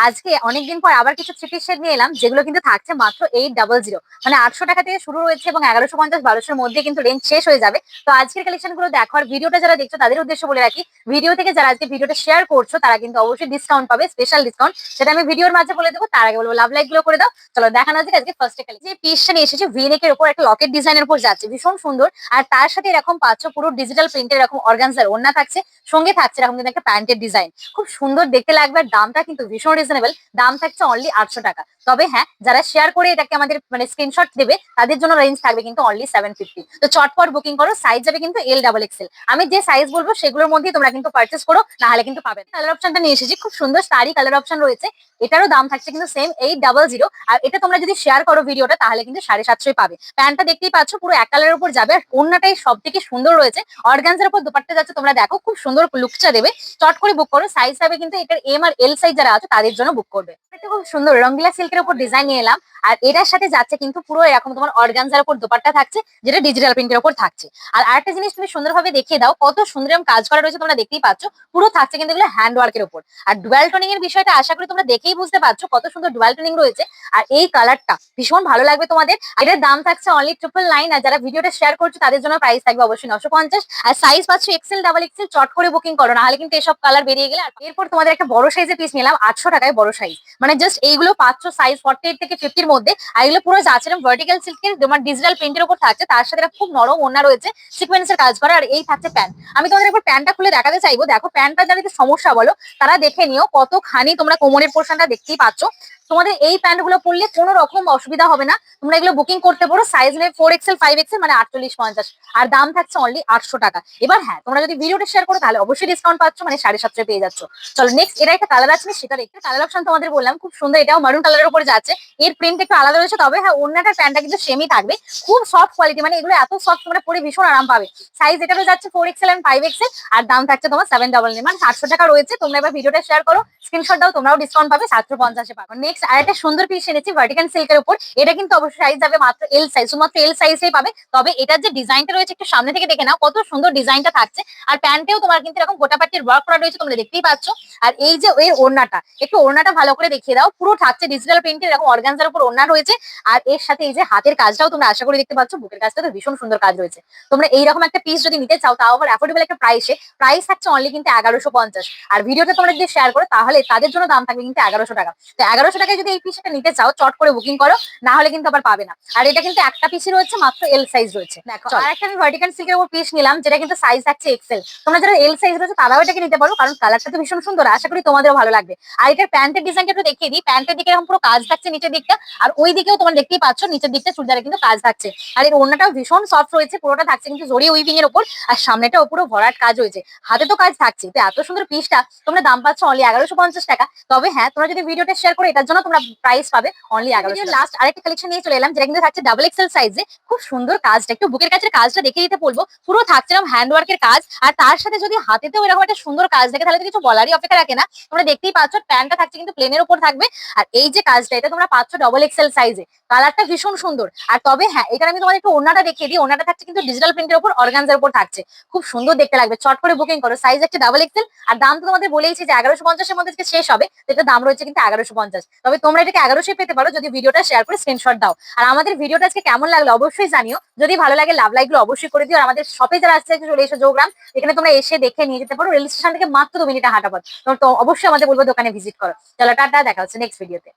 আজকে অনেকদিন পর আবার কিছু থ্রি পিস সেট নিয়ে এলাম, যেগুলো কিন্তু থাকছে মাত্র 800, মানে 800 টাকা থেকে শুরু হয়েছে এবং 1150-1200-র মধ্যে কিন্তু রেঞ্জ শেষ হয়ে যাবে। তো আজকের কালেকশন গুলো দেখো, আর ভিডিওটা যারা দেখছো তাদের উদ্দেশ্য বলে রাখি, ভিডিও থেকে যারা আজকে ভিডিওটা শেয়ার করছো তারা কিন্তু অবশ্যই ডিসকাউন্ট পাবে, স্পেশাল ডিসকাউন্ট, সেটা আমি ভিডিওর মাঝে বলে দেবো। তার আগে বলবো লাভ লাইক গুলো করে দাও। চলো দেখানো যাক আজকে ফার্স্টে কালেকশন। যে পিসটা নিয়ে এসেছে ভি-নেক এর উপর একটা লকেট ডিজাইনের উপর যাচ্ছে, ভীষণ সুন্দর। আর তার সাথে এরকম পাচ্ছ পুরো ডিজিটাল প্রিন্টের এরকম অর্গানজার ওড়না থাকছে, সঙ্গে থাকছে এরকম কিন্তু একটা প্যান্টের ডিজাইন, খুব সুন্দর দেখতে লাগবে। আর দামটা কিন্তু ভীষণ রিজনেবল, দাম থাকছে অনলি 800 টাকা। তবে হ্যাঁ, যারা শেয়ার করে এটাকে আমাদের মানে স্ক্রিনশট দেবে তাদের জন্য রেঞ্জ থাকবে কিন্তু অনলি 750। তো চটপট বুকিং করো, সাইজ যাবে কিন্তু L XXL। আমি যে সাইজ বলবো সেগুলোর মধ্যেই তোমরা কিন্তু পারচেস করো, না হলে কিন্তু পাবে না। কালার অপশনটা নিয়ে এসেছি, খুব সুন্দর স্টারি কালার অপশন রয়েছে। এটারও দাম থাকছে কিন্তু সেম 800। আর এটা তোমরা যদি শেয়ার করো ভিডিওটা তাহলে কিন্তু 750 পাবে। প্যান্টটা দেখতেই পাচ্ছ পুরো এক কালারের উপর যাবে, আর ওড়নাটাই সব থেকে সুন্দর রয়েছে। অর্গানজার উপর দুপাট্টা যাচ্ছে, তোমরা দেখো খুব সুন্দর লুকটা দেবে। চট করে বুক করো, সাইজ হবে কিন্তু এটার M আর L সাইজ যারা আছে তাদের জন্য বুক করবে। এটা খুব সুন্দর রঙ্গিলা সিল্কের উপর ডিজাইন নিয়ে এলাম। আর এটার সাথে যাচ্ছে কিন্তু পুরো এরকম তোমার অর্গানজার উপর দোপাট্টা থাকছে, যেটা ডিজিটাল প্রিন্টের উপর থাকছে। আর আরেকটা জিনিস তুমি সুন্দরভাবে দেখিয়ে দাও, কত সুন্দর এরকম কাজ করা রয়েছে, তোমরা দেখতেই পাচ্ছ। পুরো থাকছে কিন্তু এগুলো হ্যান্ড ওয়ার্কের উপর। আর ডুয়াল টোনিং এর বিষয়টা আশা করি তোমরা দেখেই বুঝতে পারছো কত সুন্দর ডুয়াল টোনিং রয়েছে। আর এই কালারটা ভীষণ ভালো লাগবে তোমাদের। এটার দাম থাকছে অনলি 999। আর যারা ভিডিওটা শেয়ার করছো তাদের জন্য প্রাইস থাকবে অবশ্যই 950। আর সাইজ পাচ্ছ XL XXL, চট করে বুকিং করো, না হলে কিন্তু এসব কালার বেরিয়ে গেলে। আর এরপর তোমাদের একটা বড় সাইজের পিস নিলাম 800 টাকায়, বড় সাইজ, মানে জাস্ট এইগুলো পাচ্ছ সাইজ 48 থেকে 50-র মধ্যে। আর এগুলো পুরো যাচ্ছে ভার্টিক্যাল সিল্কের তোমার ডিজিটাল প্রিন্টের উপর থাকছে, তার সাথে একটা খুব নরম ওড়না রয়েছে, সিকোয়েন্সের কাজ করা। আর এই থাকছে প্যান্ট। আমি তোমাদের একবার প্যান্টটা খুলে দেখাতে চাইবো। দেখো প্যান্টটা যারা একটু সমস্যা বলো তারা দেখে নিও, কতখানি তোমরা কোমরের পোর্শনটা দেখতেই পাচ্ছ। তোমাদের এই প্যান্ট গুলো পরলে কোনো রকম অসুবিধা হবে না, তোমরা এগুলো বুকিং করতে পারো। সাইজ নেবে 4XL 5XL, মানে 48-50। আর দাম থাকছে অনলি 800 টাকা। এবার হ্যাঁ, তোমরা যদি ভিডিওটা শেয়ার করো তাহলে অবশ্যই ডিসকাউন্ট পাচ্ছ, মানে 750 পেয়ে যাচ্ছ। চলো নেক্সট, এটা একটা কালার আছে, সেটা দেখতে কালার অপশন তোমাদের বললাম খুব সুন্দর, এটাও মারুন কালারের উপরে যাচ্ছে। এর প্রিন্ট একটু আলাদা রয়েছে, তবে হ্যাঁ ওড়নাটার প্যান্টটা কিন্তু সেমই থাকবে। খুব সফট কোয়ালিটি, মানে এগুলো এত সফট তোমরা পরে ভীষণ আরাম পাবে। সাইজ এটারও যাচ্ছে 4XL and 5XL। আর দাম থাকছে তোমার 799, মানে 700 টাকা রয়েছে। তোমরা এবার ভিডিওটা শেয়ার করো, স্ক্রিনশট দাও, তোমরাও ডিসকাউন্ট পাবে, 750-এ পাবে। নেক্সট আরেকটা সুন্দর পিস এনেছি ভার্টিক্যাল সিল্কের উপর। এটা কিন্তু অবশ্যই সাইজ যাবে মাত্র L সাইজ, শুধুমাত্র L সাইজেই পাবে। তবে এটার যে ডিজাইনটা রয়েছে একটু সামনে থেকে দেখে নাও, কত সুন্দর ডিজাইনটা থাকছে। আর প্যান্টেও তোমার কিন্তু এরকম গোটাপাটির ওয়ার্ক করা রয়েছে, তোমরা দেখতেই পাচ্ছ। আর এই যে এর ওড়নাটা, একটু ওড়নাটা ভালো করে দেখিয়ে দাও, পুরো থাকছে ডিজিটাল প্রিন্টের এরকম অর্গানজার উপর ওড়না রয়েছে। আর এর সাথে এই যে হাতের কাজটাও তোমরা আশা করি দেখতে পাচ্ছ, বুকের কাজটা তো ভীষণ সুন্দর কাজ রয়েছে। তোমরা এইরকম একটা পিস যদি নিতে চাও, তাও আবার অ্যাফোর্ডেবল একটা প্রাইসে, প্রাইস থাকছে অনলি কিন্তু 1150। আর ভিডিওটা তোমরা যদি শেয়ার করো তাহলে তাদের জন্য দাম থাকবে কিন্তু 1100 টাকা। তো 1100 টাকায় যদি এই পিসটা নিতে চাও চট করে বুকিং করো, না হলে কিন্তু আবার পাবে না। আর এটা কিন্তু একটা পিসই রয়েছে, মাত্র L সাইজ রয়েছে। দেখো আর একটা আমি ভার্টিক্যাল সিল্কের উপর পিস নিলাম, যেটা কিন্তু সাইজ থাকছে XL। তোমরা যারা L সাইজ রয়েছে তারাও এটাকে নিতে পারো, কারণ কালারটা তো ভীষণ সুন্দর, আশা করি তোমাদেরও ভালো লাগবে। আর এটার প্যান্টের ডিজাইনটা একটু দেখিয়ে দিই। প্যান্টের দিকে এরকম পুরো কাজ থাকছে নিচের দিকটা, আর ওই দিকেও তোমরা দেখতেই পাচ্ছ নিচের দিকটা চুড়িদারে কিন্তু কাজ থাকছে। আর এর ওড়নাটাও ভীষণ সফট রয়েছে, পুরোটা থাকছে কিন্তু জড়ি উইভিং এর উপর। আর সামনেটাও পুরো ভরাট কাজ হয়েছে, হাতে তো কাজ থাকছে। তো এত সুন্দর পিসটা তোমরা দাম পাচ্ছ অনলি 1150 টাকা। তবে হ্যাঁ, তোমরা যদি ভিডিওটা শেয়ার করো এটার জন্য তোমরা প্রাইস পাবে অনলি 1100। লাস্ট আরেকটা কালেকশন নিয়ে চলে এলাম, যেটা কিন্তু থাকছে XXL সাইজে। খুব সুন্দর কাজটা, একটু বুকের কাছের কাজটা দেখে দিতে বলবো। পুরো থাকছে এরকম হ্যান্ড ওয়ার্কের কাজ, আর তার সাথে যদি হাতেতেও এরকম একটা সুন্দর কাজ দেখে তাহলে তো কিছু বলারই অপেক্ষা রাখে না। তোমরা দেখতেই পাচ্ছ প্যান্টটা থাকছে কিন্তু প্লেনের উপর থাকবে। আর এই যে কাজটা, এটা তোমরা পাচ্ছ XXL সাইজে, কালারটা ভীষণ সুন্দর। আর তবে হ্যাঁ, এটা আমি তোমাদের একটু ওড়নাটা দেখিয়ে দিই। ওড়নাটা থাকছে কিন্তু ডিজিটাল প্রিন্টের উপর অর্গানজার উপর থাকছে, খুব সুন্দর দেখতে লাগবে। চট করে বুকিং করো, সাইজ একটা XXL। আর দাম তো তোমাদের বলেইছি যে 1150-এর মধ্যে শেষ হবে, এটা দাম রয়েছে কিন্তু 1150। তবে তোমরা এটাকে 1100 পেতে পারো যদি ভিডিওটা শেয়ার করে স্ক্রিনশট দাও। আর আমাদের ভিডিওটা আজকে কেমন লাগলো অবশ্যই জানিও, যদি ভালো লাগে লাভ লাইক গুলো অবশ্যই করে দিও। আর আমাদের শপে যারা আসছে চলে এসো যোগগ্রাম, এখানে তোমরা এসে দেখে নিয়ে যেতে পারো, রেল স্টেশন থেকে মাত্র 2 মিনিটে হাঁটা পথ। তো অবশ্যই আমাদের বলবো দোকানে ভিজিট করো। চলো টাটা, দেখা হচ্ছে নেক্সট ভিডিওতে।